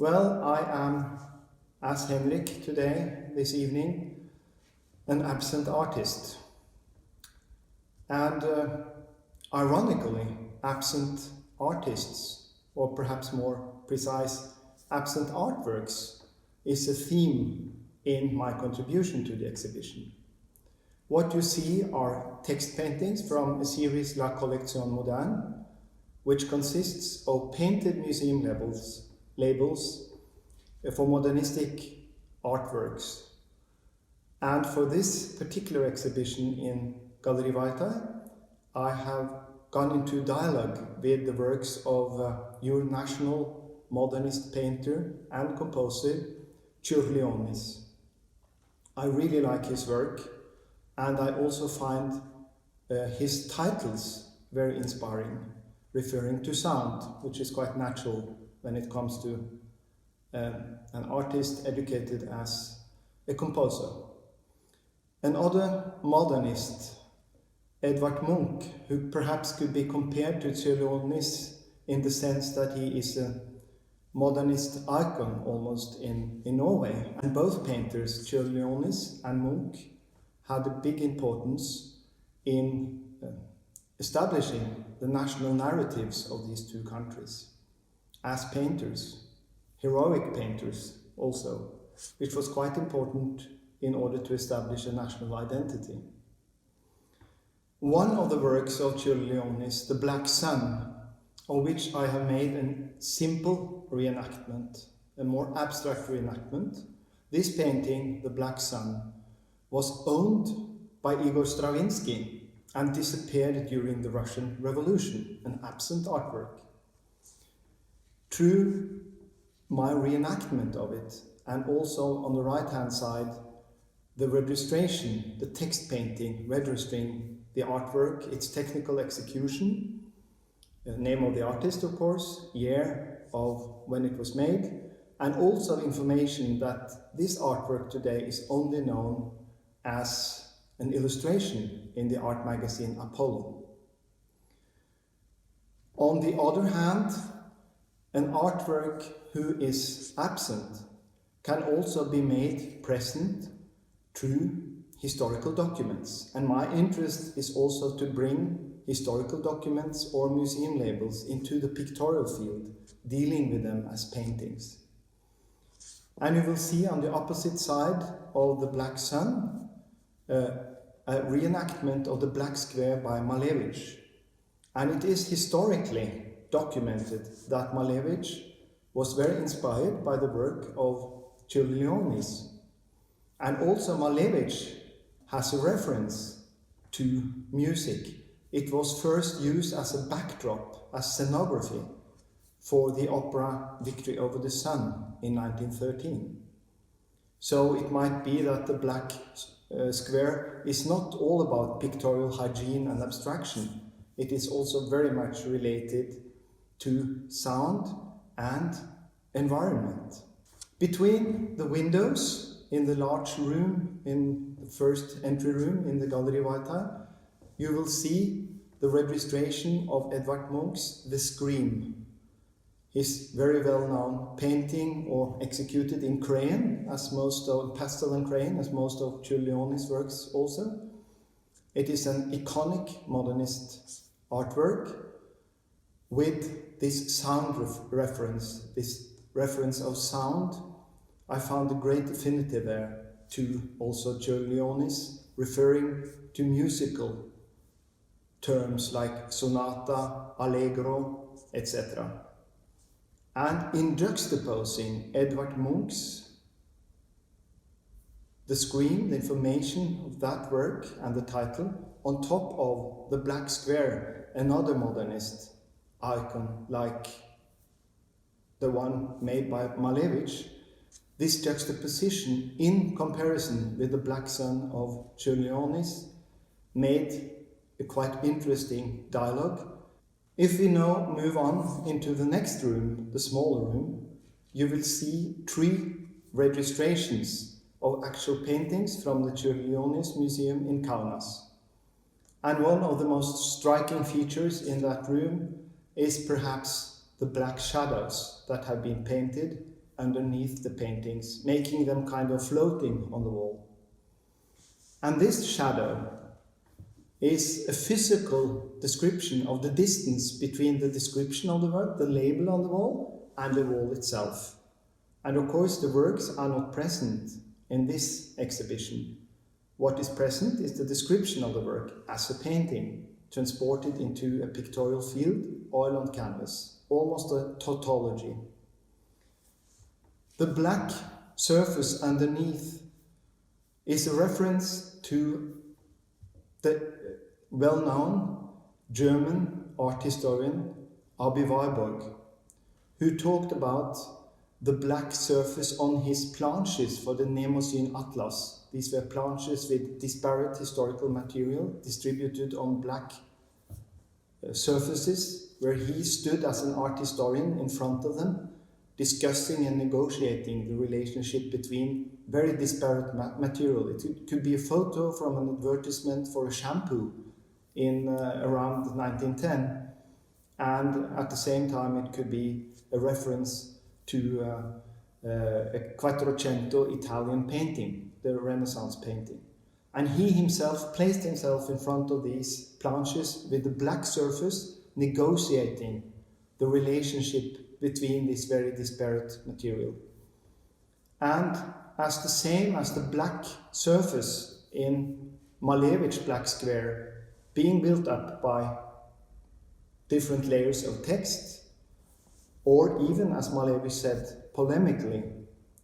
Well, I am, as Henrik today, this evening, an absent artist. And ironically, absent artists, or perhaps more precise, absent artworks, is a theme in my contribution to the exhibition. What you see are text paintings from a series La Collection Moderne, which consists of painted museum labels for modernistic artworks. And for this particular exhibition in Gallery VARTAI, I have gone into dialogue with the works of your national modernist painter and composer, Čiurlionis. I really like his work, and I also find his titles very inspiring, referring to sound, which is quite natural when it comes to an artist educated as a composer. Another modernist, Edvard Munch, who perhaps could be compared to Čiurlionis in the sense that he is a modernist icon almost in Norway. And both painters, Čiurlionis and Munch, had a big importance in establishing the national narratives of these two countries as painters, heroic painters also, which was quite important in order to establish a national identity. One of the works of Čiurlionis, The Black Sun, of which I have made a simple reenactment, a more abstract reenactment. This painting, The Black Sun, was owned by Igor Stravinsky and disappeared during the Russian Revolution, an absent artwork. Through my reenactment of it, and also on the right-hand side, the registration, the text painting registering the artwork, its technical execution, the name of the artist, of course, year of when it was made, and also information that this artwork today is only known as an illustration in the art magazine Apollo. On the other hand, an artwork who is absent can also be made present through historical documents. And my interest is also to bring historical documents or museum labels into the pictorial field, dealing with them as paintings. And you will see on the opposite side of The Black Sun a reenactment of The Black Square by Malevich. And it is historically documented that Malevich was very inspired by the work of Čiurlionis. And also Malevich has a reference to music. It was first used as a backdrop, as scenography, for the opera Victory Over the Sun in 1913. So it might be that The Black Square is not all about pictorial hygiene and abstraction. It is also very much related to sound and environment. Between the windows in the large room, in the first entry room in the Gallery VARTAI, you will see the registration of Edvard Munch's The Scream, his very well-known painting or executed in crayon, as most of pastel and crayon, as most of Čiurlionis' works also. It is an iconic modernist artwork with this sound reference, this reference of sound. I found a great affinity there to also Čiurlionis, referring to musical terms like sonata, allegro, etc. And in juxtaposing Edvard Munch's The Scream, the information of that work and the title, on top of The Black Square, another modernist icon like the one made by Malevich, this juxtaposition in comparison with The Black Sun of Čiurlionis made a quite interesting dialogue. If we now move on into the next room, the smaller room, you will see 3 registrations of actual paintings from the Čiurlionis Museum in Kaunas. And one of the most striking features in that room is perhaps the black shadows that have been painted underneath the paintings, making them kind of floating on the wall. And this shadow is a physical description of the distance between the description of the work, the label on the wall, and the wall itself. And of course, the works are not present in this exhibition. What is present is the description of the work as a painting, transported into a pictorial field, oil on canvas, almost a tautology. The black surface underneath is a reference to the well-known German art historian Abi Warburg, who talked about the black surface on his planches for the Mnemosyne Atlas. These were planches with disparate historical material distributed on black surfaces, where he stood as an art historian in front of them, discussing and negotiating the relationship between very disparate material. It could be a photo from an advertisement for a shampoo in around 1910, and at the same time it could be a reference to a Quattrocento Italian painting, the Renaissance painting. And he himself placed himself in front of these planches with the black surface, negotiating the relationship between this very disparate material. And as the same as the black surface in Malevich Black Square, being built up by different layers of text, or even, as Malevich said, polemically,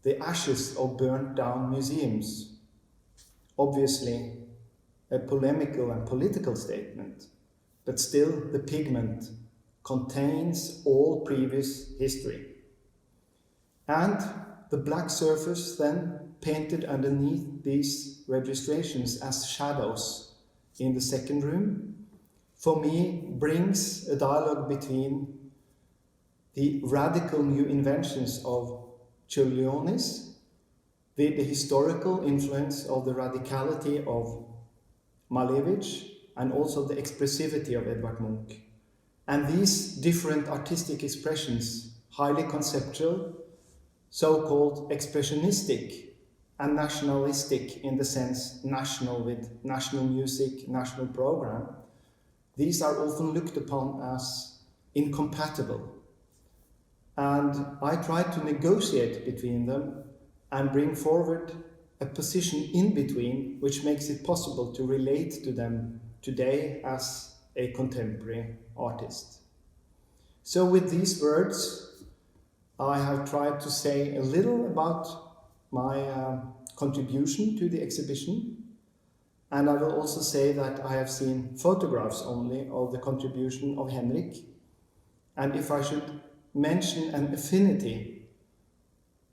the ashes of burnt down museums. Obviously, a polemical and political statement, but still the pigment contains all previous history. And the black surface then painted underneath these registrations as shadows in the second room, for me brings a dialogue between the radical new inventions of Čiurlionis with the historical influence of the radicality of Malevich and also the expressivity of Edvard Munch. And these different artistic expressions, highly conceptual, so-called expressionistic and nationalistic in the sense national with national music, national program, these are often looked upon as incompatible. And I try to negotiate between them and bring forward a position in between which makes it possible to relate to them today as a contemporary artist. So with these words, I have tried to say a little about my contribution to the exhibition, and I will also say that I have seen photographs only of the contribution of Henrik, and if I should mention an affinity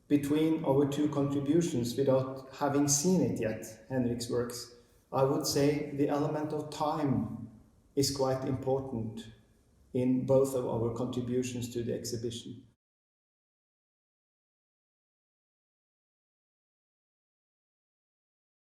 between our two contributions without having seen it yet, Henrik's works, I would say the element of time is quite important in both of our contributions to the exhibition.